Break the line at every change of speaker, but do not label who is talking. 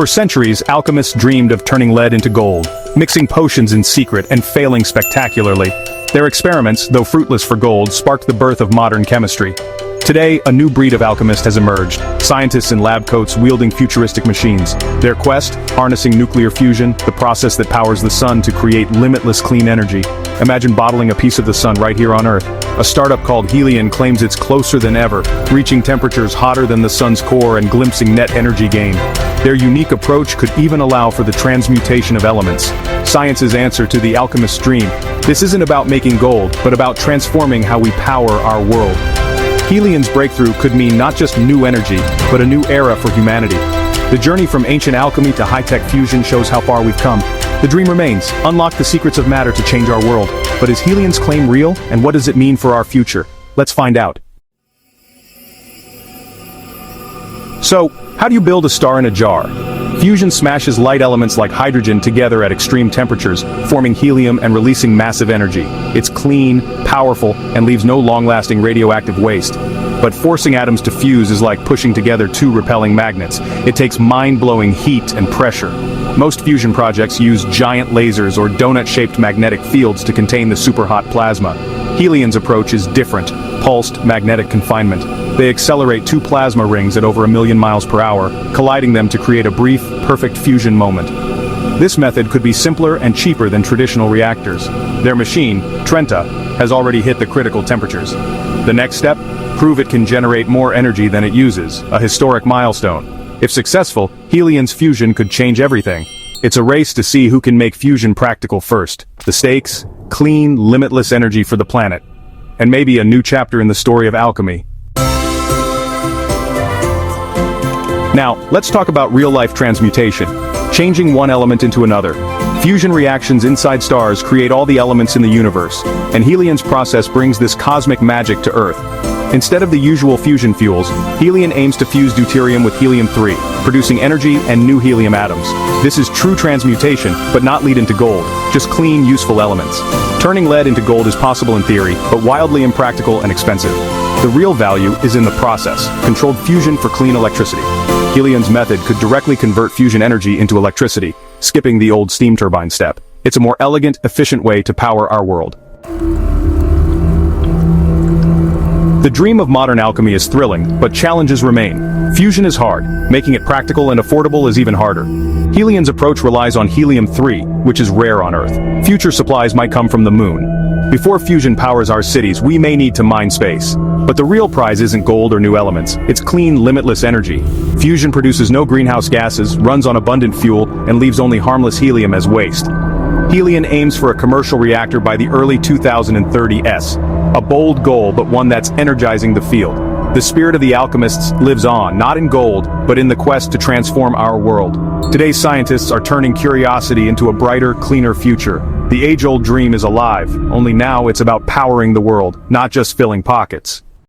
For centuries, alchemists dreamed of turning lead into gold, mixing potions in secret and failing spectacularly. Their experiments, though fruitless for gold, sparked the birth of modern chemistry. Today, a new breed of alchemist has emerged, scientists in lab coats wielding futuristic machines. Their quest, harnessing nuclear fusion, the process that powers the sun to create limitless clean energy. Imagine bottling a piece of the sun right here on Earth. A startup called Helion claims it's closer than ever, reaching temperatures hotter than the sun's core and glimpsing net energy gain. Their unique approach could even allow for the transmutation of elements. Science's answer to the alchemist's dream. This isn't about making gold, but about transforming how we power our world. Helion's breakthrough could mean not just new energy, but a new era for humanity. The journey from ancient alchemy to high-tech fusion shows how far we've come. The dream remains, unlock the secrets of matter to change our world. But is Helion's claim real, and what does it mean for our future? Let's find out. So, how do you build a star in a jar? Fusion smashes light elements like hydrogen together at extreme temperatures, forming helium and releasing massive energy. It's clean, powerful, and leaves no long-lasting radioactive waste. But forcing atoms to fuse is like pushing together two repelling magnets. It takes mind-blowing heat and pressure. Most fusion projects use giant lasers or donut-shaped magnetic fields to contain the superhot plasma. Helion's approach is different, pulsed magnetic confinement. They accelerate two plasma rings at over 1,000,000 miles per hour, colliding them to create a brief, perfect fusion moment. This method could be simpler and cheaper than traditional reactors. Their machine, Trenta, has already hit the critical temperatures. The next step? Prove it can generate more energy than it uses, a historic milestone. If successful, Helion's fusion could change everything. It's a race to see who can make fusion practical first. The stakes? Clean, limitless energy for the planet. And maybe a new chapter in the story of alchemy. Now, let's talk about real-life transmutation. Changing one element into another. Fusion reactions inside stars create all the elements in the universe, and Helion's process brings this cosmic magic to Earth. Instead of the usual fusion fuels, Helion aims to fuse deuterium with helium-3, producing energy and new helium atoms. This is true transmutation, but not lead into gold, just clean, useful elements. Turning lead into gold is possible in theory, but wildly impractical and expensive. The real value is in the process, controlled fusion for clean electricity. Helion's method could directly convert fusion energy into electricity, skipping the old steam turbine step. It's a more elegant, efficient way to power our world. The dream of modern alchemy is thrilling, but challenges remain. Fusion is hard, making it practical and affordable is even harder. Helion's approach relies on helium-3, which is rare on Earth. Future supplies might come from the moon. Before fusion powers our cities, we may need to mine space. But the real prize isn't gold or new elements, it's clean, limitless energy. Fusion produces no greenhouse gases, runs on abundant fuel, and leaves only harmless helium as waste. Helion aims for a commercial reactor by the early 2030s. A bold goal, but one that's energizing the field. The spirit of the alchemists lives on, not in gold, but in the quest to transform our world. Today's scientists are turning curiosity into a brighter, cleaner future. The age-old dream is alive, only now it's about powering the world, not just filling pockets.